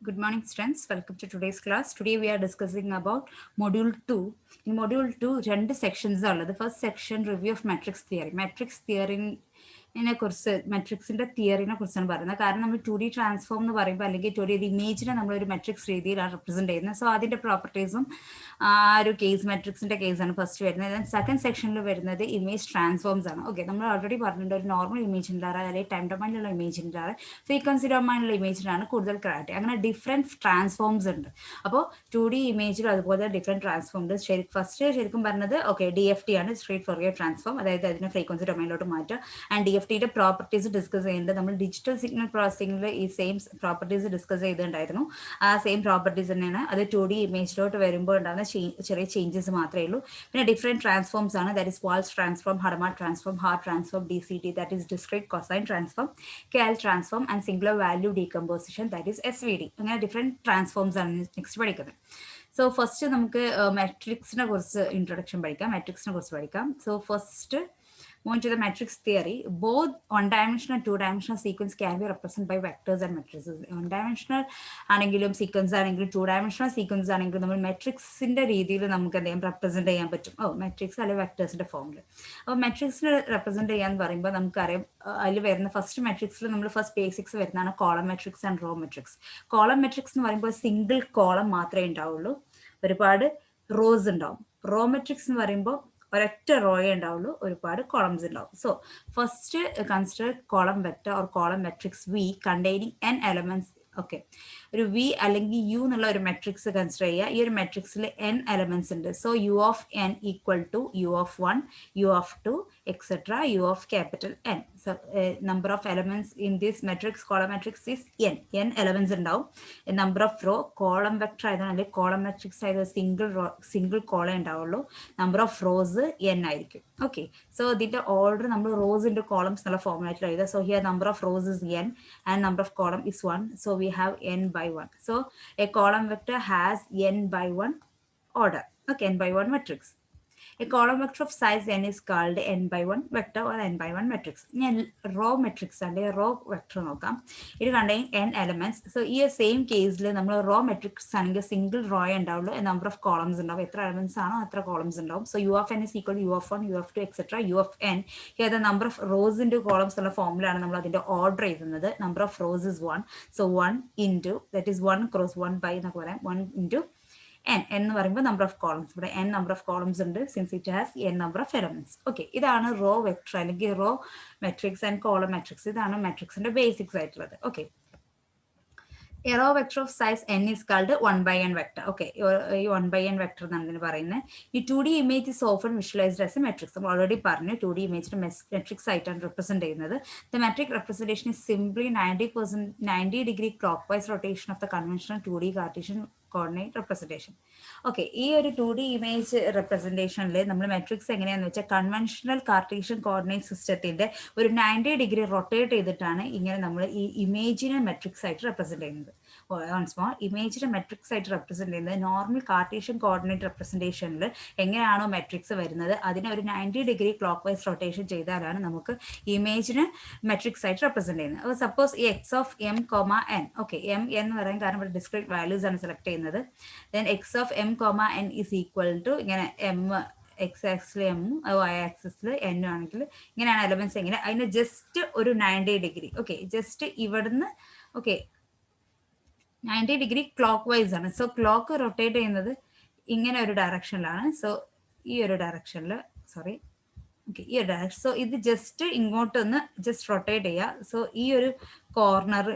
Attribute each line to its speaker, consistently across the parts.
Speaker 1: Good morning, students. Welcome to today's class. Today we are discussing about Module 2. In Module 2, two sections are. The first section, review of matrix theory. Matrix theory മെട്രിക്സിന്റെ തിയറിനെ കുറിച്ചാണ് പറയുന്നത്. കാരണം നമ്മൾ 2D transform എന്ന് പറയുമ്പോൾ അല്ലെങ്കിൽ 2D ഇമേജിനെ നമ്മളൊരു matrix രീതിയിലാണ് റെപ്രസെന്റ് ചെയ്യുന്നത്. സോ അതിന്റെ പ്രോപ്പർട്ടീസും ആ ഒരു കേസ് മെട്രിക്സിന്റെ കേസാണ് ഫസ്റ്റ് വരുന്നത്. സെക്കൻഡ് സെക്ഷനിൽ വരുന്നത് ഇമേജ് ട്രാൻസ്ഫോംസ് ആണ്. ഓക്കെ, നമ്മൾ ഓൾറെഡി പറഞ്ഞിട്ടുണ്ട് ഒരു നോർമൽ ഇമേജിൻ്റെ അല്ലെങ്കിൽ ടൈം ഡൊമൈനിലുള്ള ഇമേജിൻ്റെ ഫ്രീക്വൻസി ഡൊമൈനിലുള്ള ഇമേജിനാണ് കൂടുതൽ ക്ലാരിറ്റി. അങ്ങനെ ഡിഫറെൻറ്റ് ട്രാൻസ്ഫോംസ് ഉണ്ട്. അപ്പോൾ 2D ഇമേജിലും അതുപോലെ ഡിഫറെൻറ്റ് ട്രാൻസ്ഫോംസ് ഫസ്റ്റ് ശരിക്കും പറഞ്ഞത് ഓക്കെ DFT ആണ്, സ്ട്രേറ്റ് ഫോർവേഡ് ട്രാൻസ്ഫോം. അതായത് അതിനെ ഫ്രീക്വൻസി ഡൊമൈനിലോട്ട് മാറ്റുക. ആൻഡ് DFTയുടെ പ്രോപ്പർട്ടീസ് ഡിസ്കസ് ചെയ്യുന്നുണ്ട്. നമ്മൾ ഡിജിറ്റൽ സിഗ്നൽ പ്രോസസ്സിംഗിൽ ഈ സെയിം പ്രോപ്പർട്ടീസ് ഡിസ്കസ് ചെയ്തിട്ടുണ്ടായിരുന്നു. ആ സെയിം പ്രോപ്പർട്ടീസ് തന്നെയാണ് അത് 2D ഇമേജിലോട്ട് വരുമ്പോൾ ഉണ്ടാകുന്ന ചെറിയ ചേഞ്ചസ് മാത്രമേ ഉള്ളൂ. പിന്നെ ഡിഫറെൻറ്റ് ട്രാൻസ്ഫോംസ് ആണ്. That is Walsh transform, Hadamard transform, Haar transform, DCT that is discrete cosine transform, KL transform and singular value decomposition that is SVD. അങ്ങനെ ഡിഫറെൻറ്റ് ട്രാൻസ്ഫോംസ് ആണ് നെക്സ്റ്റ് പഠിക്കുന്നത്. സോ ഫസ്റ്റ് നമുക്ക് മാട്രിക്സിനെ കുറിച്ച് ഇൻട്രൊഡക്ഷൻ പഠിക്കാം, മാട്രിക്സിനെ കുറിച്ച് പഠിക്കാം. So first moving to the matrix theory, both one-dimensional and two-dimensional sequence can be represented by vectors and matrices. One-dimensional ആണെങ്കിലും സീക്വൻസ് ആണെങ്കിലും ടു-ഡയമെൻഷണൽ സീക്വൻസ് ആണെങ്കിലും നമ്മൾ മെട്രിക്സിന്റെ രീതിയിൽ നമുക്ക് എന്തെങ്കിലും റെപ്രസെന്റ് ചെയ്യാൻ പറ്റും. മെട്രിക്സ് അല്ലെങ്കിൽ വെക്ടേഴ്സിന്റെ ഫോമിൽ. അപ്പോൾ മെട്രിക്സിനെ റെപ്രസെന്റ് ചെയ്യാന്ന് പറയുമ്പോൾ നമുക്കറിയാം അതിൽ വരുന്ന ഫസ്റ്റ് മെട്രിക്സിൽ നമ്മൾ ഫസ്റ്റ് ബേസിക്സ് വരുന്നതാണ് column matrix and raw matrix. Column matrix എന്ന് പറയുമ്പോൾ സിംഗിൾ കോളം മാത്രമേ ഉണ്ടാവുള്ളൂ, ഒരുപാട് റോസ് ഉണ്ടാവും. റോ മെട്രിക്സ് എന്ന് പറയുമ്പോൾ ഒരൊറ്റ റോയേ ഉണ്ടാവുള്ളൂ, ഒരുപാട് കോളംസ് ഉണ്ടാവും. So first consider column vector or column matrix V containing n elements. Okay, ഒരു വി അല്ലെങ്കിൽ യു എന്നുള്ള ഒരു മെട്രിക്സ് കൺസിഡർ ചെയ്യുക. ഈ ഒരു മെട്രിക്സിൽ n എലമെന്റ്സ് ഉണ്ട്. So U of n equal to U of 1, U of 2 etcetera U of capital n. So number of elements in this matrix column matrix is n elements ഉണ്ടാവും. Number of row column vector ആയതാണ് അല്ലെങ്കിൽ column matrix ആയത് single column ഉണ്ടാവുള്ളൂ. Number of rose n ആയിരിക്കും. Okay, so ഇതിന്റെ order നമ്മൾ rose into columns എന്നുള്ള ഫോർമാറ്റിൽ എഴുതുക. So here number of rows is n and number of column is 1. So we have n by 1. So a column vector has n by 1 order. Okay, n by 1 matrix. A column vector of size n is called n by 1 vector or n by 1 matrix. ഞാൻ raw matrix ആണ്, raw vector നോക്കാം. ഇത് contain n elements. So ഈ same കേസിൽ നമ്മൾ raw matrix ആണെങ്കിൽ single raw ഉണ്ടാവുള്ളൂ, number of columns ഉണ്ടാവും. എത്ര എലമെന്റ്സ് ആണോ അത്ര കോളംസ് ഉണ്ടാവും. So U of n is equal to u of 1, u of 2 etcetera u of n. Here the number of rows into columns ഉള്ള ഫോമിലാണ് നമ്മൾ അതിന്റെ ഓർഡർ എഴുതുന്നത്. Number of rows is 1. So 1 into that is 1 cross 1 by എന്നൊക്കെ പറയാം. 1 into n എന്ന് പറയുമ്പോൾ number of columns, ഇവിടെ n നമ്പർ ഓഫ് കോളംസ് ഉണ്ട് since it has n number of elements. Okay, ഇതാണ് റോ വെക്ടർ അല്ലെങ്കിൽ row matrix and column matrix. ഇതാണ് മെട്രിക്സിന്റെ ബേസിക്സ് ആയിട്ടുള്ളത്. Okay, a row vector of size n is called 1 by n vector. Okay, ഈ 1 by n vector എന്നാണ് ഇതിന് പറയുന്നത്. ഈ 2D image is often visualized as a matrix. നമ്മൾ ഓൾറെഡി പറഞ്ഞു 2D ഇമേജിനെ മെട്രിക്സ് ആയിട്ടാണ് റെപ്രസെന്റ് ചെയ്യുന്നത്. The metric representation is simply 90 degree clockwise rotation of the conventional 2D Cartesian coordinate representation. Okay, ഈ ഒരു 2D ഇമേജ് റെപ്രസെന്റേഷനിൽ നമ്മൾ മെട്രിക്സ് എങ്ങനെയാണെന്ന് വെച്ചാൽ conventional Cartesian coordinate സിസ്റ്റത്തിന്റെ ഒരു 90 ഡിഗ്രി റൊട്ടേറ്റ് ചെയ്തിട്ടാണ് ഇങ്ങനെ നമ്മൾ ഈ ഇമേജിനെ മെട്രിക്സ് ആയിട്ട് റെപ്രസെന്റ് ചെയ്യുന്നത്. ഇമേജിനെ മെട്രിക്സ് ആയിട്ട് റെപ്രസെന്റ് ചെയ്യുന്നത് നോർമൽ കാർട്ടീഷ്യൻ കോർഡിനേറ്റ് റെപ്രസെന്റേഷനിൽ എങ്ങനെയാണോ മെട്രിക്സ് വരുന്നത് അതിനെ ഒരു 90 ഡിഗ്രി ക്ലോക്ക് വൈസ് റൊട്ടേഷൻ ചെയ്താലാണ് നമുക്ക് ഇമേജിനെ മെട്രിക്സ് ആയിട്ട് റെപ്രസെന്റ് ചെയ്യുന്നത്. അപ്പോൾ സപ്പോസ് ഈ X of M comma N. Okay, M എന്ന് പറയാൻ കാരണം ഇവിടെ ഡിസ്ക്രീറ്റ് വാല്യൂസ് ആണ് സെലക്ട് ചെയ്യുന്നത്. then x of m comma n is equal to ഇങ്ങനെ m എക്സ് ആക്സിൽ എമ്മും വൈ ആക്സിസിൽ എന്നും ആണെങ്കിൽ ഇങ്ങനെയാണ് എലമെന്റ്സ്. എങ്ങനെ അതിന് ജസ്റ്റ് ഒരു 90 ഡിഗ്രി. ഓക്കെ, ജസ്റ്റ് ഇവിടുന്ന് ഓക്കെ 90 ഡിഗ്രി ക്ലോക്ക് വൈസ് ആണ്. സോ ക്ലോക്ക് റൊട്ടേറ്റ് ചെയ്യുന്നത് ഇങ്ങനെ ഒരു ഡയറക്ഷനിലാണ്. സോ ഈ ഒരു ഡയറക്ഷനിൽ ഓക്കെ ഈ ഒരു ഡയറക്ഷൻ. സോ ഇത് ജസ്റ്റ് ഇങ്ങോട്ടൊന്ന് ജസ്റ്റ് റൊട്ടേറ്റ് ചെയ്യുക. സോ ഈ ഒരു corner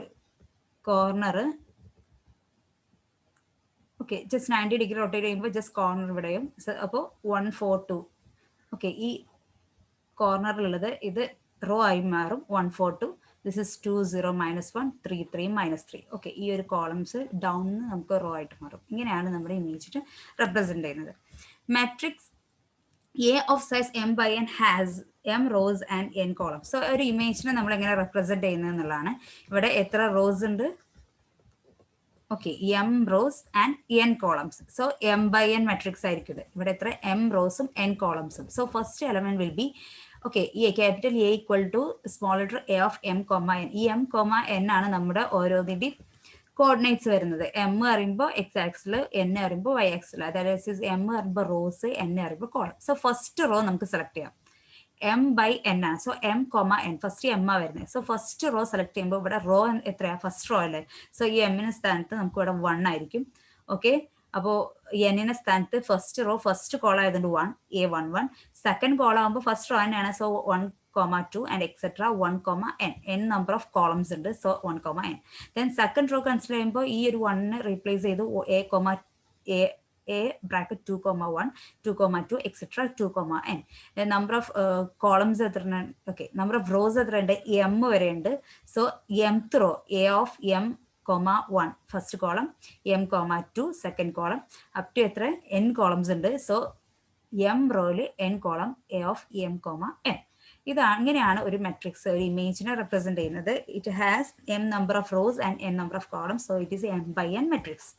Speaker 1: okay just 90 degree rotate ചെയ്യുമ്പോൾ ജസ്റ്റ് കോർണർ ഇവിടെയും. അപ്പോൾ 142. ഓക്കെ, ഈ കോർണറിലുള്ളത് ഇത് റോ ആയി മാറും. 142. This is 20 -1 33 -3. ഓക്കെ, ഈ ഒരു കോളംസ് ഡൗൺ നമുക്ക് റോ ആയിട്ട് മാറും. ഇങ്ങനെയാണ് നമ്മുടെ ഇമേജിന് റെപ്രസെന്റ് ചെയ്യുന്നത്. Matrix A of size m by n has m rows and n columns. So ഒരു ഇമേജിനെ നമ്മൾ എങ്ങനെ റെപ്രസെന്റ് ചെയ്യുന്നത് എന്നുള്ളതാണ്. ഇവിടെ എത്ര റോസ് ഉണ്ട്? Okay, m rows and n columns. So m by n matrix ആയിരിക്കും. ഇവിടെ എത്ര m റോസും n കോളംസും. So first element will be okay ഈ capital A equal to small letter A of m comma n. ഈ m comma n ആണ് നമ്മുടെ ഓരോന്നിൻ്റെയും കോർഡിനേറ്റ്സ് വരുന്നത്. എം പറയുമ്പോൾ എക്സ് ആക്സിൽ, എൻ പറയുമ്പോൾ വൈ ആക്സിൽ. അതായത് എം പറയുമ്പോൾ റോസ്, എൻ പറയുമ്പോൾ കോളം. സോ ഫസ്റ്റ് റോ നമുക്ക് സെലക്ട് ചെയ്യാം. എം ബൈ എൻ ആണ്. So M comma N, first M ആ വരുന്നത്. സോ ഫസ്റ്റ് റോ സെലക്ട് ചെയ്യുമ്പോൾ ഇവിടെ റോ എത്രയാണ്? ഫസ്റ്റ് റോ അല്ലേ. സോ ഈ എമ്മിന് സ്ഥാനത്ത് നമുക്ക് ഇവിടെ 1 ആയിരിക്കും. ഓക്കെ, അപ്പോൾ എന്നിന്റെ സ്ഥാനത്ത് ഫസ്റ്റ് റോ ഫസ്റ്റ് കോളം ആയതുകൊണ്ട് 1, A11. സെക്കൻഡ് കോളം ആകുമ്പോൾ ഫസ്റ്റ് റോ തന്നെയാണ്. So 1,2 and etc. 1,n. n number of columns ഉണ്ട്. So 1,n. Then second row consider ചെയ്യുമ്പോൾ ഈ ഒരു 1 റീപ്ലേസ് ചെയ്തു A bracket 2,1, 2,2, etc. 2,n. The number of columns okay, number of rows m വരെ ഉണ്ട്. So mth row A of m, 1 first column, m, 2 second column, up to എത്ര n columns ഉണ്ട്. So m റോയിൽ n column A of m, n. ഇത് അങ്ങനെയാണ് ഒരു matrix, ഒരു ഇമേജിനെ represent ചെയ്യുന്നത്. It has m number of rows and n number of columns. So it is m by n matrix.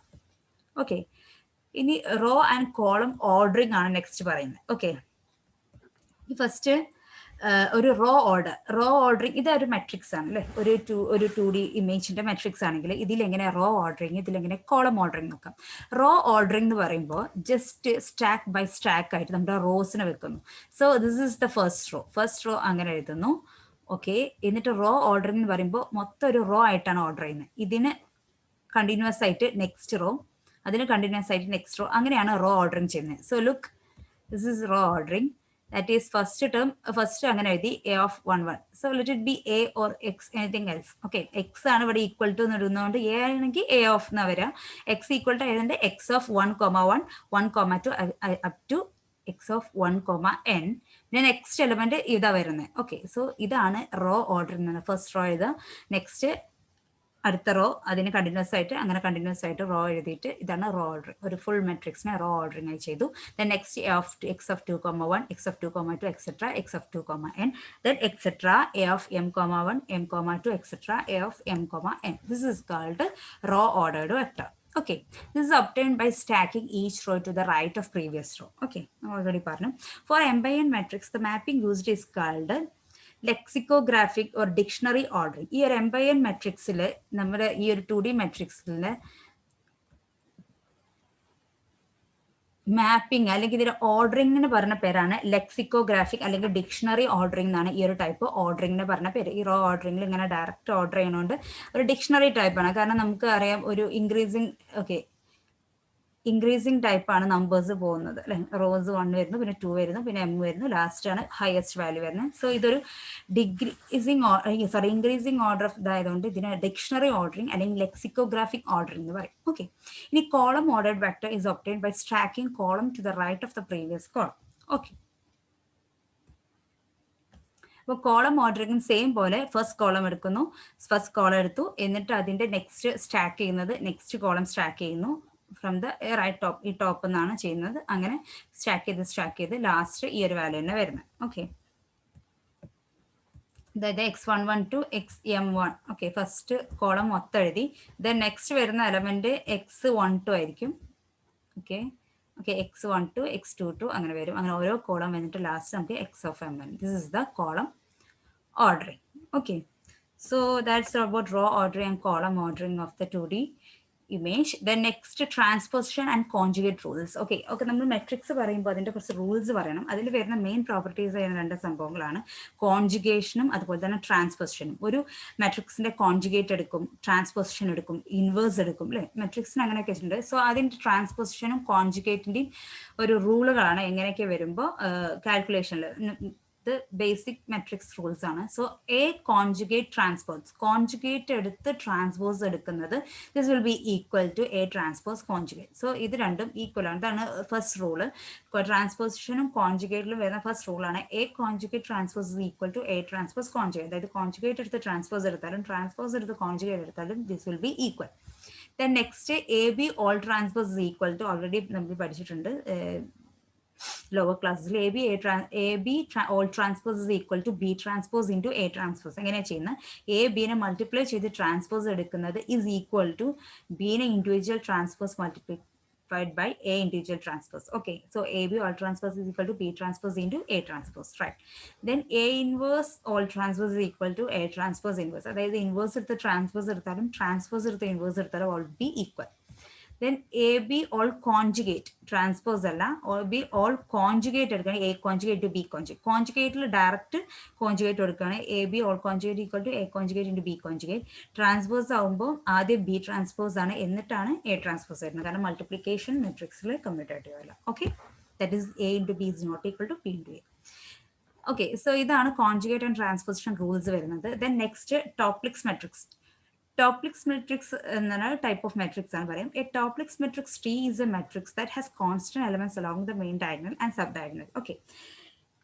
Speaker 1: Okay, ഇനി raw and column ordering ആണ് next പറയുന്നത്. Okay, first ഒരു raw ordering, ഇതൊരു മെട്രിക്സ് ആണ് അല്ലേ. ഒരു 2D ഇമേജിന്റെ മെട്രിക്സ് ആണെങ്കിൽ ഇതിലെങ്ങനെ raw ordering, ഇതിലെങ്ങനെ column ordering നോക്കാം. റോ ഓർഡറിങ് എന്ന് പറയുമ്പോൾ ജസ്റ്റ് സ്റ്റാക്ക് ബൈ സ്റ്റാക്ക് ആയിട്ട് നമ്മുടെ റോസിനെ വെക്കുന്നു. So this is the first row അങ്ങനെ എഴുതുന്നു. ഓക്കെ, എന്നിട്ട് റോ ഓർഡറിങ് എന്ന് പറയുമ്പോൾ മൊത്തം ഒരു റോ ആയിട്ടാണ് ഓർഡർ ചെയ്യുന്നത്. ഇതിന് കണ്ടിന്യൂസ് ആയിട്ട് നെക്സ്റ്റ് റോ, അതിന് കണ്ടിന്യൂസ് ആയിട്ട് നെക്സ്റ്റ് റോ, അങ്ങനെയാണ് റോ ഓർഡറിങ് ചെയ്യുന്നത്. So look, this is row ordering. That is first term, first അങ്ങനെ എഴുതി A of 1, 1. So let it be A or X, anything else. Okay, X ആണ് ഇവിടെ equal to ഇടുന്നതുകൊണ്ട് A ആണെങ്കിൽ A of എന്നാ വരിക. X equal to ആയതുകൊണ്ട് X of 1,1, 1,2 up to X of 1,n. പിന്നെ next element ഇതാ വരുന്നത്. ഓക്കെ, സോ ഇതാണ് റോ ഓർഡറിങ്. ഫസ്റ്റ് റോ എഴുതുക, നെക്സ്റ്റ് അടുത്ത റോ, അതിന് കണ്ടിന്യൂസ് ആയിട്ട് അങ്ങനെ കണ്ടിന്യൂസ് ആയിട്ട് റോ എഴുതിയിട്ട് ഇതാണ് റോ ഓർഡർ. ഒരു ഫുൾ മെട്രിക്സിനെ റോ ഓർഡറിങ് ആയി ചെയ്തു. Then next X of 2,1, X of 2,2, etc. X of 2,n. Then etc. A of m, 1, m, 2, etc. A of m, n. This is called row ordered vector. Okay, this is obtained by stacking each row to the right of previous row. Okay, already പറഞ്ഞു. For m by n matrix, the mapping used is called lexicographic or dictionary ordering. ഈ ഒരു m by n മെട്രിക്സിൽ, നമ്മുടെ ഈ ഒരു 2D മെട്രിക്സിൽ mapping അല്ലെങ്കിൽ ഇതിന്റെ ഓർഡറിങ്ങിന് പറഞ്ഞ പേരാണ് ലെക്സിക്കോഗ്രാഫിക് അല്ലെങ്കിൽ ഡിക്ഷണറി ഓർഡറിംഗ് എന്നാണ് ഈ ഒരു ടൈപ്പ് ഓർഡറിങ്ങിന് പറഞ്ഞ പേര്. ഈ റോ ഓർഡറിംഗിൽ ഇങ്ങനെ ഡയറക്റ്റ് ഓർഡർ ചെയ്യണോണ്ട് ഒരു ഡിക്ഷണറി ടൈപ്പാണ്. കാരണം നമുക്ക് അറിയാം ഒരു ഇൻക്രീസിങ് ടൈപ്പാണ് നമ്പേഴ്സ് പോകുന്നത് അല്ലെ. റോസ് 1 വരുന്നു, പിന്നെ 2 വരുന്നു, പിന്നെ m വരുന്നു, ലാസ്റ്റ് ആണ് ഹയസ്റ്റ് വാല്യൂ വരുന്നത്. സോ ഇതൊരു ഇൻക്രീസിങ് ഓർഡർ ഓഫ് ഇതായതുകൊണ്ട് ഇതിന് ഡിക്ഷണറി ഓർഡറിങ് അല്ലെങ്കിൽ ലെക്സിക്കോഗ്രാഫിക് ഓർഡറിംഗ് എന്ന് പറയും. ഓക്കെ, ഇനി column ordered vector is obtained by stacking column to the right of the previous column. Okay, അപ്പോൾ കോളം ഓർഡറിംഗ് സെയിം പോലെ ഫസ്റ്റ് കോളം എടുക്കുന്നു, ഫസ്റ്റ് കോളം എടുത്തു, എന്നിട്ട് അതിന്റെ നെക്സ്റ്റ് സ്റ്റാക്ക് ചെയ്യുന്നത് നെക്സ്റ്റ് കോളം സ്റ്റാക്ക് ചെയ്യുന്നു ഫ്രം ദ റൈറ്റ് ടോപ്പ്. ഈ top എന്നാണ് ചെയ്യുന്നത്. അങ്ങനെ സ്റ്റാക്ക് ചെയ്ത് ലാസ്റ്റ് ഈ ഒരു വാല്യൂ തന്നെ വരുന്നത്. ഓക്കെ, അതായത് X11 to XM1. Okay, first column മൊത്തം എഴുതി. ദെൻ നെക്സ്റ്റ് വരുന്ന എലമെന്റ് X12 ആയിരിക്കും. ഓക്കെ, X12, X22 അങ്ങനെ വരും. അങ്ങനെ ഓരോ കോളം വന്നിട്ട് ലാസ്റ്റ് നമുക്ക് X of m. This is the column ordering. Okay, so that's about row ordering and column ordering of the 2D image. Then next, transposition and conjugate rules. Okay, നമ്മൾ matrix പറയുമ്പോൾ അതിൻ്റെ കുറച്ച് rules പറയണം. അതിൽ വരുന്ന main properties ചെയ്യുന്ന 2 സംഭവങ്ങളാണ് കോൺജുഗേഷനും അതുപോലെ തന്നെ ട്രാൻസ്പോസിഷനും. ഒരു മെട്രിക്സിന്റെ കോൺജുഗേറ്റ് എടുക്കും, ട്രാൻസ്പോസിഷൻ എടുക്കും, ഇൻവേഴ്സ് എടുക്കും അല്ലെ. മെട്രിക്സിന് അങ്ങനെയൊക്കെ വെച്ചിട്ടുണ്ട്. സോ അതിൻ്റെ ട്രാൻസ്പോസിഷനും കോൺജുഗേറ്റിൻ്റെയും ഒരു റൂളുകളാണ് എങ്ങനെയൊക്കെ വരുമ്പോൾ കാൽക്കുലേഷനിൽ ബേസിക് മെട്രിക്സ് റൂൾസ് ആണ്. So A conjugate transpose, conjugate എടുത്ത് ട്രാൻസ്പോസ് എടുക്കുന്നത് this will be equal to A transpose conjugate. So ഇത് രണ്ടും ഈക്വൽ ആണ്. ഇതാണ് ഫസ്റ്റ് റൂള്. ട്രാൻസ്പോസിഷനും കോൺജുഗേറ്റിലും വരുന്ന ഫസ്റ്റ് റൂളാണ് A conjugate transpose is equal to A transpose conjugate. അതായത് കോൺജുഗേറ്റ് എടുത്ത് ട്രാൻസ്പോസ് എടുത്താലും ട്രാൻസ്പോസ് എടുത്ത് കോൺജുഗേറ്റ് എടുത്താലും this will be equal. Then next A B whole transpose is equal to, already നമ്മൾ പഠിച്ചിട്ടുണ്ട് ലോവർ ക്ലാസ്സിൽ. A B whole transpose is equal to B transpose into A transpose. എങ്ങനെയാണ് ചെയ്യുന്നത്? A ബിനെ multiply ചെയ്ത് transpose എടുക്കുന്നത് is equal to ബിനെ individual transpose multiply multiplied by A individual transpose. Okay, so AB all transpose is equal to B transpose into A transpose, right? Then A inverse all transpose is equal to A transpose inverse. That is the inverse of the transpose of the inverse all be equal. Then AB all conjugate transpose or B all conjugate A conjugate to B conjugate. Conjugate direct conjugate AB all conjugate equal to A conjugate into B conjugate. Transpose ആദ്യം B transpose ആണ് എന്നിട്ടാണ് A transpose വരുന്നത് കാരണം multiplication matrixൽ commutative അല്ല. Okay, that is A into B is not equal to B into A. Okay, so ഇതാണ് conjugate and transposition rules വരുന്നത്. Then next Toplix matrix. Toplix matrix another type of matrix. A Toplix matrix T is a matrix that has constant elements along the main diagonal and subdiagonal. Okay.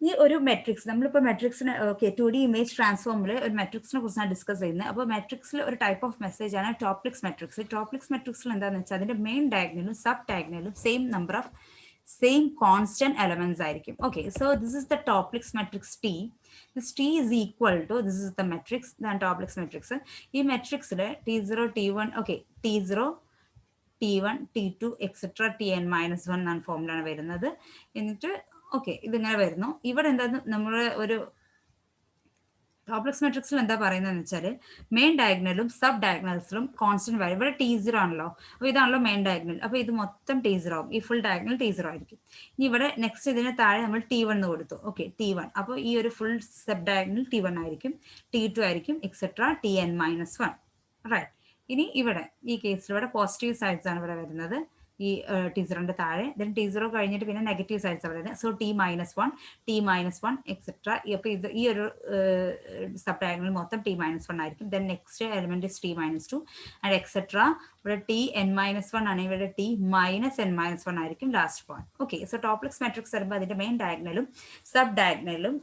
Speaker 1: This is a matrix. We have matrix. Okay, 2D image transform. A matrix. We discuss this. Matrix is a type of message. Toplix matrix. Toplix matrix is the main diagonal, subdiagonal, same number of same constant elements. Okay, so this is the Toplix matrix T. This T is equal to, this is the matrix, the Toplix matrix. This matrix T0, T1, okay, T0, T1, T2, etc. Tn minus 1 and formula വരുന്നത്. എന്നിട്ട് okay ഇതിങ്ങനെ വരുന്നു. ഇവിടെ എന്താ നമ്മൾ ഒരു Toplix matrix എന്താ പറയുന്നതെന്ന് വെച്ചാൽ മെയിൻ ഡയഗണലും സബ് ഡയഗണൽസിലും കോൺസ്റ്റന്റ് വാല്യൂ. ഇവിടെ T0 ആണല്ലോ, അപ്പോൾ ഇതാണല്ലോ മെയിൻ ഡയഗണൽ, അപ്പോൾ ഇത് മൊത്തം T0 ആവും. ഈ ഫുൾ ഡയഗണൽ T0 ആയിരിക്കും. ഇനി ഇവിടെ നെക്സ്റ്റ് ഇതിന് താഴെ നമ്മൾ T1 എന്ന് കൊടുത്തു. ഓക്കെ, T1, അപ്പോൾ ഈ ഒരു ഫുൾ സബ് ഡയഗണൽ T1 ആയിരിക്കും, T2 ആയിരിക്കും, എക്സെട്ര Tn മൈനസ് 1. റൈറ്റ്. ഇനി ഇവിടെ ഈ കേസിൽ ഇവിടെ പോസിറ്റീവ് സൈഡ്സ് ആണ് ഇവിടെ വരുന്നത്, ഈ T0ന്റെ താഴെ. ദെൻ T0 കഴിഞ്ഞിട്ട് പിന്നെ നെഗറ്റീവ് സൈഡ്സ് വരുന്നത്. So T minus 1 etcetera. അപ്പോൾ ഇത് ഈ ഒരു സബ് ഡയഗണൽ മൊത്തം T മൈനസ് 1 ആയിരിക്കും. Then next element T minus 2 and etcetera. ഇവിടെ Tn മൈനസ് 1 ആണ്, ഇവിടെ T മൈനസ് n മൈനസ് 1 ആയിരിക്കും last point. Okay, so Toeplitz matrix വരുമ്പോൾ അതിന്റെ മെയിൻ ഡയഗണലും സബ് ഡയഗണലും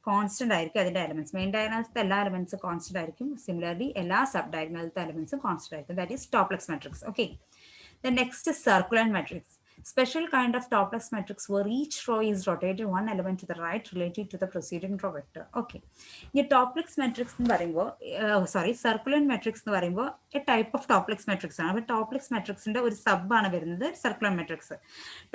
Speaker 1: കോൺസ്റ്റന്റ് ആയിരിക്കും അതിന്റെ എലമെന്റ്സ്. മെയിൻ ഡയഗണൽസിലെ എല്ലാ എലമെന്റ്സും കോൺസ്റ്റന്റ് ആയിരിക്കും. സിമിലർലി എല്ലാ സബ് ഡയഗണലിലത്തെ എലമെന്റ്സും കോൺസ്റ്റന്റ് ആയിരിക്കും. That is Toeplitz matrix. Okay, the next is circular matrix. Special kind of Toplix matrix where each row is rotated one element to the right related to the preceding row vector. Okay, ഈ Toplix matrix എന്ന് പറയുമ്പോൾ circular matrix എന്ന് പറയുമ്പോൾ A type of Toplix matrix ആണ്. അപ്പോൾ ടോപ്ലിക്സ് മാട്രിക്സിന്റെ ഒരു sub ആണ് വരുന്നത് സർക്കുലർ മാട്രിക്സ്.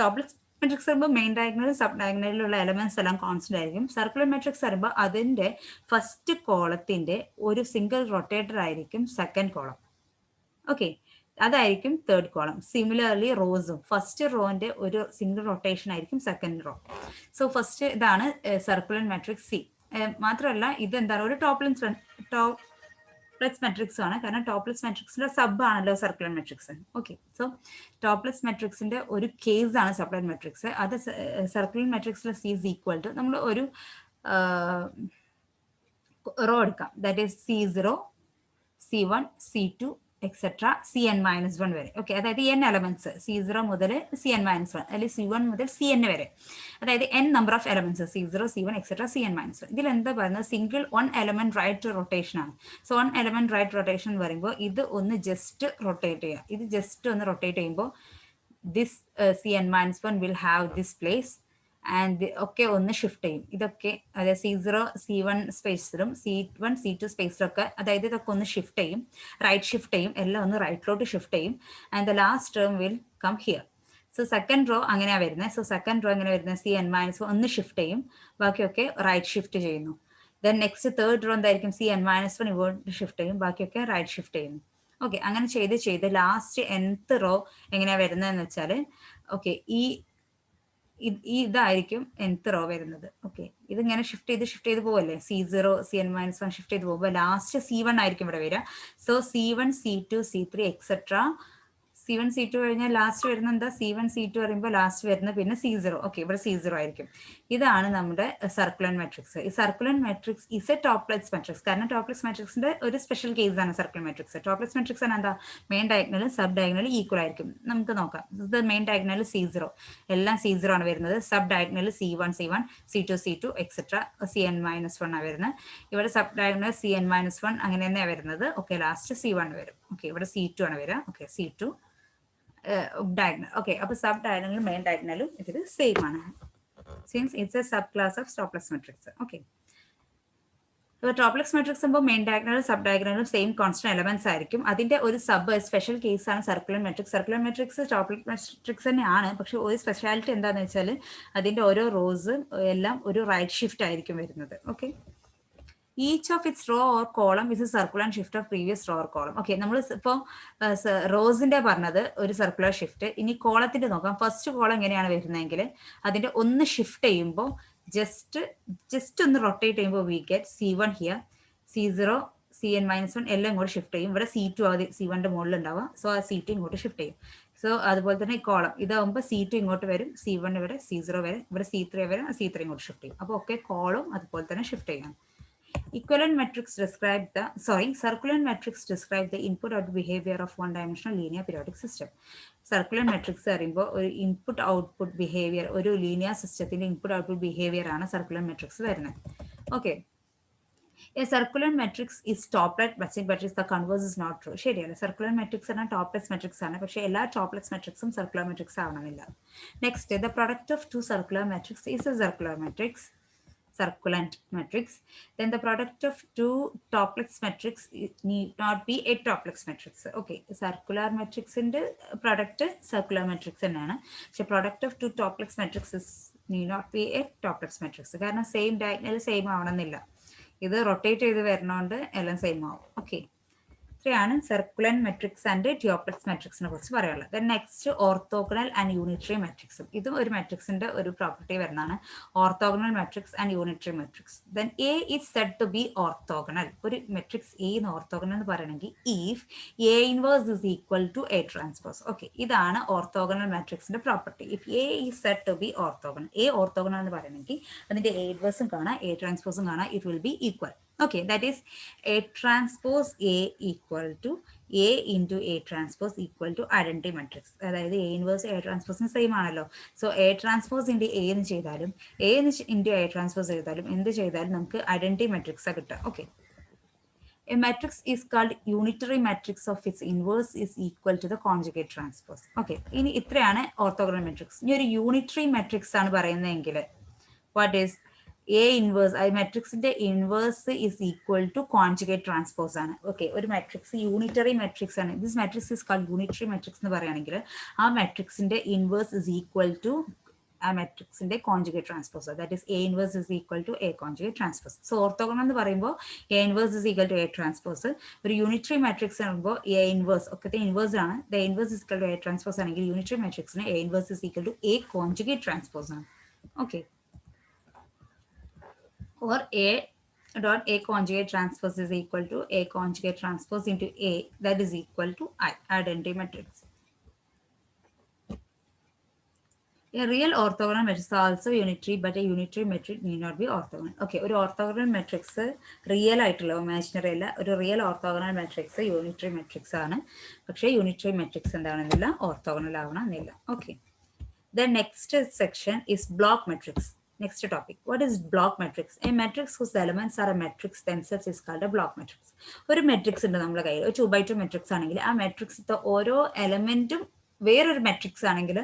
Speaker 1: ടോപ്ലിക്സ് മാട്രിക്സ് വരുമ്പോൾ മെയിൻ ഡയഗണലും സബ് ഡയഗണലിലുള്ള എലമെന്റ്സ് എല്ലാം കോൺസ്റ്റന്റ് ആയിരിക്കും. സർക്കുലർ മാട്രിക്സ് വരുമ്പോൾ അതിന്റെ ഫസ്റ്റ് കോളത്തിന്റെ ഒരു സിംഗിൾ റൊട്ടേറ്റർ ആയിരിക്കും സെക്കൻഡ് കോളം. ഓക്കെ, അതായിരിക്കും തേർഡ് കോളം. സിമിലർലി റോസും ഫസ്റ്റ് റോന്റെ ഒരു സിംഗിൾ റൊട്ടേഷൻ ആയിരിക്കും സെക്കൻഡ് റോ. സോ ഫസ്റ്റ് ഇതാണ് സർക്കുലർ മാട്രിക്സ് സി. മാത്രമല്ല ഇത് എന്താണ് ഒരു ടോപ്ലിക്സ് മാട്രിക്സ് ആണ്, കാരണം ടോപ്ലിക്സ് മാട്രിക്സിന്റെ സബ് ആണല്ലോ circular matrix. Okay, so Toeplitz മാട്രിക്സിന്റെ ഒരു കേസ് ആണ് സർക്കുലർ മാട്രിക്സ്. അത് സർക്കുലർ മാട്രിക്സിലെ സി ഈസ് ഈക്വൽ ടു നമ്മൾ ഒരു റോ എടുക്കാം, that is C0, C1, C2 etcetera Cn minus 1 വരെ. ഓക്കെ, അതായത് n എലമെന്റ്സ് C0 മുതൽ Cn മൈനസ് 1 അല്ലെങ്കിൽ C1 മുതൽ Cn വരെ, അതായത് n number of elements C0, C1 etcetera Cn minus 1. ഇതിൽ എന്താ പറയുന്നത് single one element right rotation ആണ്. So one element right rotation എന്ന് പറയുമ്പോൾ ഇത് ഒന്ന് ജസ്റ്റ് റൊട്ടേറ്റ് ചെയ്യുക. ഇത് ജസ്റ്റ് ഒന്ന് റൊട്ടേറ്റ് ചെയ്യുമ്പോൾ this Cn minus 1 will have this place and ഒക്കെ ഒന്ന് ഷിഫ്റ്റ് ചെയ്യും. ഇതൊക്കെ അതായത് C0, C1 സ്പേസിലും C1, C2 സ്പേസിലൊക്കെ, അതായത് ഇതൊക്കെ ഒന്ന് ഷിഫ്റ്റ് ചെയ്യും, റൈറ്റ് ഷിഫ്റ്റ് ചെയ്യും, എല്ലാം ഒന്ന് റൈറ്റിലോട്ട് ഷിഫ്റ്റ് ചെയ്യും. And the last term will come here. So second row അങ്ങനെയാണ് വരുന്നത്. സോ സെക്കൻഡ് റോ എങ്ങനെ വരുന്നത് Cn മൈനസ് 1 ഒന്ന് ഷിഫ്റ്റ് ചെയ്യും, ബാക്കിയൊക്കെ റൈറ്റ് ഷിഫ്റ്റ് ചെയ്യുന്നു. ദെൻ നെക്സ്റ്റ് തേർഡ് റോ എന്തായിരിക്കും Cn മൈനസ് 1 ഇങ്ങോട്ട് ഷിഫ്റ്റ് ചെയ്യും, ബാക്കിയൊക്കെ റൈറ്റ് ഷിഫ്റ്റ് ചെയ്യുന്നു. ഓക്കെ, അങ്ങനെ ചെയ്ത് ലാസ്റ്റ് nth റോ എങ്ങനെയാണ് വരുന്നതെന്ന് വെച്ചാൽ ഓക്കെ ഇതായിരിക്കും nth റോ വരുന്നത്. ഓക്കെ, ഇതിങ്ങനെ ഷിഫ്റ്റ് ചെയ്ത് പോവല്ലേ, C0, Cn മൈനസ് 1 ഷിഫ്റ്റ് ചെയ്ത് പോകുമ്പോൾ ലാസ്റ്റ് C1 ആയിരിക്കും ഇവിടെ വരിക. So C1, C2, C3 etcetera. C1, C2 കഴിഞ്ഞാൽ ലാസ്റ്റ് വരുന്ന എന്താ C1, C2 പറയുമ്പോൾ ലാസ്റ്റ് വരുന്ന പിന്നെ C0. ഓക്കെ, ഇവിടെ C0 ആയിരിക്കും. ഇതാണ് നമ്മുടെ സർക്കുലർ മാട്രിക്സ്. ഈ circular matrix is a Toeplitz matrix, കാരണം ടോപ്ലിക്സ് മാട്രിക്സിന്റെ ഒരു സ്പെഷ്യൽ കേസ് ആണ് സർക്കുലർ മാട്രിക്സ്. ടോപ്ലിക്സ് മാട്രിക്സ് ആണ് എന്താ മെയിൻ ഡയഗണലും സബ് ഡയഗണലും ഈക്വൽ ആയിരിക്കും. നമുക്ക് നോക്കാം. ഇത് മെയിൻ ഡയഗണൽ C0, എല്ലാം C0 ആണ് വരുന്നത്. Sub diagonal C1, C2, C2 etcetera Cn minus 1 ആണ് വരുന്നത്. ഇവിടെ സബ് ഡയഗണൽ Cn മൈനസ് 1 അങ്ങനെ തന്നെയാണ് വരുന്നത്. ഓക്കെ, ലാസ്റ്റ് C1 വരും. ഓക്കെ, ഇവിടെ C2 ആണ് വരിക. Okay, C2 diagonal. Okay, അപ്പോൾ സബ് ഡയഗണലും മെയിൻ ഡയഗണലും ഇതിൽ സെയിം ആണ്, since it's a sub class of Toeplitz matrix. Okay, ഇപ്പോൾ ട്രോപ്ലെക്സ് മെട്രിക്സ് ആകുമ്പോൾ മെയിൻ ഡയഗണലും സബ് ഡയഗണലും സെയിം കോൺസ്റ്റന്റ് എലമെന്റ്സ് ആയിരിക്കും. അതിന്റെ ഒരു സ്പെഷ്യൽ കേസാണ് circular matrix. Circular matrix Toeplitz matrix തന്നെയാണ്, പക്ഷെ ഒരു സ്പെഷ്യാലിറ്റി എന്താണെന്ന് വെച്ചാൽ അതിന്റെ ഓരോ റോസ് എല്ലാം ഒരു റൈറ്റ് ഷിഫ്റ്റ് ആയിരിക്കും വരുന്നത്. Okay, each of its row or column is a circular shift of previous row or column. Okay, നമ്മൾ ഇപ്പോൾ റോസിന്റെ പറഞ്ഞത് ഒരു സർക്കുലർ ഷിഫ്റ്റ്. ഇനി കോളത്തിന്റെ നോക്കാം. ഫസ്റ്റ് കോളം എങ്ങനെയാണ് വരുന്നതെങ്കിൽ അതിന്റെ ഒന്ന് ഷിഫ്റ്റ് ചെയ്യുമ്പോൾ ജസ്റ്റ് ഒന്ന് റൊട്ടേറ്റ് ചെയ്യുമ്പോൾ we get C1 here, C0, Cn-1 എല്ലാം ഇങ്ങോട്ട് ഷിഫ്റ്റ് ചെയ്യും. ഇവിടെ C2 ആദ്യം C1ന്റെ മുകളിൽ ഉണ്ടാവുക, സോ ആ C2 ഇങ്ങോട്ട് ഷിഫ്റ്റ് ചെയ്യും. സോ അതുപോലെ തന്നെ കോളം ഇതാകുമ്പോൾ C2 ഇങ്ങോട്ട് വരും, C1 വരെ, C0 വരെ, ഇവിടെ C3 വരെ, C3 ഇങ്ങോട്ട് ഷിഫ്റ്റ് ചെയ്യും. അപ്പോൾ ഒക്കെ കോളം അതുപോലെ തന്നെ ഷിഫ്റ്റ് ചെയ്യണം. Equivalent matrix describe the circular matrix describe the input-output behavior of one-dimensional linear periodic system. Circular matrix പറയുമ്പോൾ ഒരു ഇൻപുട്ട് ഔട്ട്പുട്ട് ബിഹേവിയർ, ഒരു ലീനിയർ സിസ്റ്റത്തിന്റെ ഇൻപുട്ട് ഔട്ട്പുട്ട് ബിഹേവിയർ ആണ് സർക്കുലർ മെട്രിക്സ് വരുന്നത്. Okay, a circular matrix is Toeplitz matrix, the converse is not true. ശരിയല്ല, circular matrix ആണ് Toeplitz matrix ആണ്, പക്ഷേ എല്ലാ ടോപ്ലെറ്റ്സ് മെട്രിക്സും സർക്കുലർ മെട്രിക്സ് ആവണമെന്നില്ല. Next, the product of two circular matrix is a circular matrix, circulant matrix. Then the product of two toplex matrix need not be a toplex matrix. Okay, circular matrix in the product circular matrix എന്നാണ്, പക്ഷെ product of two toplex matrices need not be a toplex matrix. കാരണം same diagonal same ആവണമെന്നില്ല, ഇത് rotate ചെയ്ത് വരുന്നതുകൊണ്ട് എല്ലാം same ആവും. Okay, ഇത്രയാണ് സർക്കുലർ മെട്രിക്സ് ആൻഡ് ട്യൂപ്ലെക്സ് മെട്രിക്സിനെ കുറിച്ച് പറയാനുള്ളത്. Then next orthogonal and unitary മെട്രിക്സും. ഇതും ഒരു മെട്രിക്സിന്റെ ഒരു പ്രോപ്പർട്ടി വരുന്നതാണ്, orthogonal matrix and unitary matrix. Then A is said to be orthogonal. ഒരു മെട്രിക്സ് എ ഓർത്തോഗണൽ എന്ന് പറയണമെങ്കിൽ if A inverse is equal to A transpose. Okay, ഇതാണ് ഓർത്തോഗണൽ മെട്രിക്സിന്റെ property. If A is said to be orthogonal, A orthogonal എന്ന് പറയണമെങ്കിൽ അതിന്റെ A ഇൻവേഴ്സും കാണാം, എ ട്രാൻസ്പോസും കാണാം, it will be equal. Okay, that is A transpose A equal to A into A transpose equal to identity matrix. അതായത് A inverse A transpose same ആണല്ലോ. So A transpose into A എന്ന് ചെയ്താലും A into A transpose ചെയ്താലും എന്ത് ചെയ്താലും നമുക്ക് identity matrix കിട്ടുക. Okay, a matrix is called unitary matrix of its inverse is equal to the conjugate transpose. Okay, ഇനി ഇത്രയാണ് ഓർത്തോഗണൽ മെട്രിക്സ്. ഇനി ഒരു യൂണിറ്ററി മെട്രിക്സ് ആണ് പറയുന്നതെങ്കിൽ വാട്ട് ഈസ് A inverse, ആ മെട്രിക്സിന്റെ inverse is equal to conjugate transpose ആണ്. Okay, ഒരു മെട്രിക്സ് യൂണിറ്ററി മെട്രിക്സ് ആണ്, this matrix is called unitary matrix എന്ന് പറയുകയാണെങ്കിൽ ആ മെട്രിക്സിന്റെ ഇൻവേഴ്സ് ഇസ് ഈക്വൽ ടു ആ മെട്രിക്സിന്റെ conjugate transpose, that is A inverse is equal to A conjugate transpose. So orthogonal എന്ന് പറയുമ്പോൾ A inverse is equal to A transpose. ഒരു unitary matrix ആകുമ്പോൾ A ഇൻവേഴ്സ് ഒക്കെ ഇൻവേഴ്സ് ആണ്, the inverse is equal to A transpose ആണെങ്കിൽ unitary മെട്രിക്സിന് A inverse is equal to A conjugate transpose ആണ്. Okay, or A dot A conjugate transpose is equal to A conjugate transpose into A, that is equal to I, identity matrix. A real orthogonal matrix is also unitary, but a unitary matrix need not be orthogonal. Okay, ഒരു orthogonal matrix real ആയിട്ടുള്ള imaginary അല്ല, ഒരു real orthogonal matrix unitary matrix ആണ്, പക്ഷേ unitary matrix എന്താണെന്നില്ല, orthogonal ആവണമെന്നില്ല. Okay, the next section is block matrix. Next topic, what is block matrix? A matrix whose elements are a matrix themselves is called a block matrix. ഒരു matrix ഉണ്ട് നമ്മുടെ കയ്യിൽ, ഒരു 2x2 matrix ആണെങ്കിൽ ആ മെട്രിക്സിന്റെ ഓരോ എലമെന്റും വേറൊരു മെട്രിക്സ് ആണെങ്കിൽ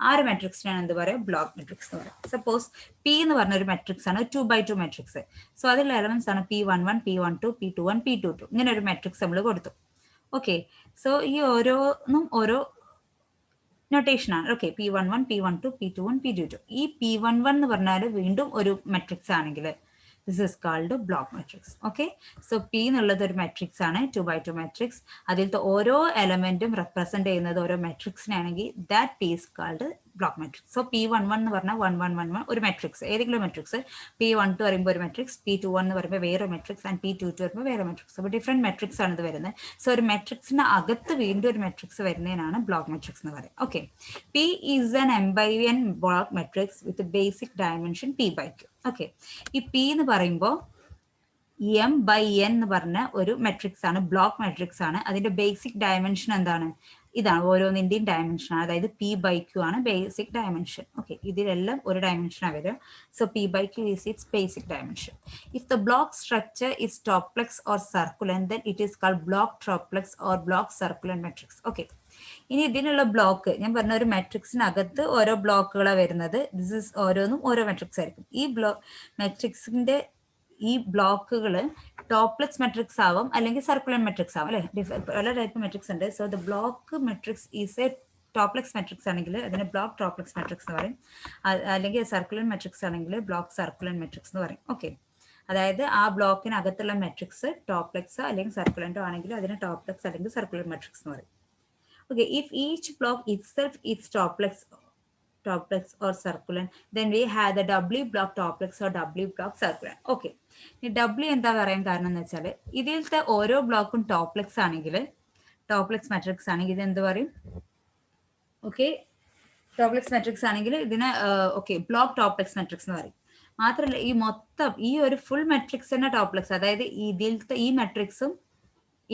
Speaker 1: ആ ഒരു മെട്രിക്സിനാണ് എന്ത് പറയുക, ബ്ലോക്ക് മെട്രിക്സ് എന്ന് പറയുക. സപ്പോസ് P എന്ന് പറഞ്ഞ ഒരു മെട്രിക്സ് ആണ്, 2x2 മെട്രിക്സ്. സോ അതിലുള്ള എലമെന്റ്സ് ആണ് P11, P12, P21, P22, ഇങ്ങനെ ഒരു മെട്രിക്സ് നമ്മൾ കൊടുത്തു. ഓക്കെ, സോ ഈ ഓരോന്നും ഓരോ നൊട്ടേഷൻ ആണ്. Okay, P11, P12, P21, P22. ഈ P11 എന്ന് പറഞ്ഞാൽ വീണ്ടും ഒരു മെട്രിക്സ് ആണെങ്കിൽ this is called block matrix. Okay, so P എന്നുള്ളത് ഒരു മെട്രിക്സ് ആണ്, 2x2 മെട്രിക്സ്. അതിലത്തെ ഓരോ എലമെന്റും റെപ്രസെന്റ് ചെയ്യുന്നത് ഓരോ മെട്രിക്സിനാണെങ്കിൽ that P is called block matrix. So P11 എന്ന് പറഞ്ഞാൽ 1111 ഒരു മെട്രിക്സ്, ഏതെങ്കിലും മെട്രിക്സ്. P12 പറയുമ്പോൾ ഒരു മെട്രിക്സ്, P21 എന്ന് പറയുമ്പോൾ വേറെ മെട്രിക്സ്, ആൻഡ് P22 വരുമ്പോൾ വേറെ മെട്രിക്സ്. അപ്പോൾ ഡിഫറെന്റ് മെട്രിക്സ് ആണ് ഇത് വരുന്നത്. സോ ഒരു മെട്രിക്സിന് അകത്ത് വീണ്ടും ഒരു മെട്രിക്സ് വരുന്നതിനാണ് ബ്ലോക്ക് മെട്രിക്സ് എന്ന് പറയുന്നത്. Okay, P is an M/N block matrix with basic dimension P/Q. Okay, ഈ P എന്ന് പറയുമ്പോൾ M/N എന്ന് പറഞ്ഞ ഒരു മെട്രിക്സ് ആണ്, ബ്ലോക്ക് മെട്രിക്സ് ആണ്. അതിന്റെ ബേസിക് ഡയമെൻഷൻ എന്താണ്, ഇതാണ് ഓരോന്നിന്റെയും ഡയമെൻഷൻ, അതായത് P/Q ആണ് ബേസിക് ഡയമെൻഷൻ. ഓക്കെ, ഇതിലെല്ലാം ഒരു ഡയമെൻഷനാണ് വരിക. So P/Q is its basic dimension. If the block structure is toplex or circulant, then it is called block toplex or block circulant matrix. Okay, ഇനി ഇതിനുള്ള ബ്ലോക്ക് ഞാൻ പറഞ്ഞ ഒരു മെട്രിക്സിനകത്ത് ഓരോ ബ്ലോക്കുകളാണ് വരുന്നത്. ദിസ് ഇസ് ഓരോന്നും ഓരോ മെട്രിക്സ് ആയിരിക്കും. ഈ മെട്രിക്സിന്റെ ഈ ബ്ലോക്കുകൾ ടോപ്ലെക്സ് മെട്രിക്സ് ആവും അല്ലെങ്കിൽ സർക്കുലർ മെട്രിക്സ് ആവും അല്ലേ. പല ടൈപ്പ് മെട്രിക്സ് ഉണ്ട്. So the block matrix is a Toeplitz matrix ആണെങ്കിൽ അതിന് ബ്ലോക്ക് ടോപ്ലെക്സ് മെട്രിക്സ് എന്ന് പറയും. അല്ലെങ്കിൽ സർക്കുലർ മെട്രിക്സ് ആണെങ്കിൽ ബ്ലോക്ക് സർക്കുലർ മെട്രിക്സ് എന്ന് പറയും. ഓക്കെ, അതായത് ആ ബ്ലോക്കിനകത്തുള്ള മെട്രിക്സ് ടോപ്ലെക്സ് അല്ലെങ്കിൽ സർക്കുലൻറ്റോ ആണെങ്കിൽ അതിന് ടോപ്ലെക്സ് അല്ലെങ്കിൽ സർക്കുലർ മെട്രിക്സ് എന്ന് പറയും. Okay, if each block itself is Toeplitz or circulant, then we have the doubly block toplex or doubly block circulant. Okay, ഈ ഡബ്ല്യു എന്താ പറയാൻ കാരണം എന്ന് വെച്ചാൽ ഇതിലത്തെ ഓരോ ബ്ലോക്കും ടോപ്ലെക്സ് ആണെങ്കിൽ, ടോപ്ലെക്സ് മാട്രിക്സ് ആണെങ്കിൽ ഇത് എന്ത് പറയും? ഓക്കെ, ടോപ്ലെക്സ് മാട്രിക്സ് ആണെങ്കിൽ ഇതിന് ഓക്കെ ബ്ലോക്ക് ടോപ്ലെക്സ് മാട്രിക്സ് എന്ന് പറയും. മാത്രമല്ല ഈ മൊത്തം ഈ ഒരു ഫുൾ മെട്രിക്സിന്റെ ടോപ്ലെക്സ്, അതായത് ഇതിലത്തെ ഈ മെട്രിക്സും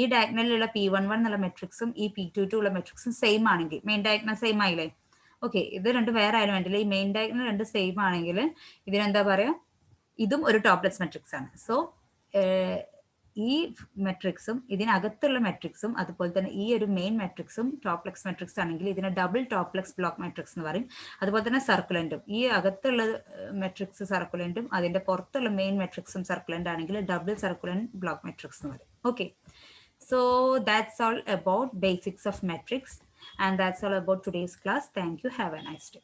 Speaker 1: ഈ ഡയഗ്നലിലുള്ള P11 എന്നുള്ള മെട്രിക്സും ഈ P22 ഉള്ള മെട്രിക്സും സെയിം ആണെങ്കിൽ, മെയിൻ ഡയഗ്നൽ സെയിം ആയില്ലേ? ഓക്കെ, ഇത് രണ്ട് വേറെ ആയാലും വേണ്ടില്ല, ഈ മെയിൻ ഡയഗ്നൽ രണ്ട് സെയിം ആണെങ്കിൽ ഇതിനെന്താ പറയാ? ഇതും ഒരു ടോപ്ലെക്സ് മെട്രിക്സ് ആണ്. സോ ഈ മെട്രിക്സും ഇതിനകത്തുള്ള മെട്രിക്സും അതുപോലെ തന്നെ ഈ ഒരു മെയിൻ മെട്രിക്സും ടോപ്ലെക്സ് മെട്രിക്സ് ആണെങ്കിൽ ഇതിനെ ഡബിൾ ടോപ്ലെക്സ് ബ്ലോക്ക് മെട്രിക്സ് എന്ന് പറയും. അതുപോലെ തന്നെ സർക്കുലൻറ്റും ഈ അകത്തുള്ള മെട്രിക്സ് സർക്കുലൻറ്റും അതിന്റെ പുറത്തുള്ള മെയിൻ മെട്രിക്സും സർക്കുലൻ്റ് ആണെങ്കിൽ ഡബിൾ സർക്കുലൻറ്റ് ബ്ലോക്ക് മെട്രിക്സ് എന്ന് പറയും. Okay, so that's all about basics of metrics, and that's all about today's class. Thank you. Have a nice day.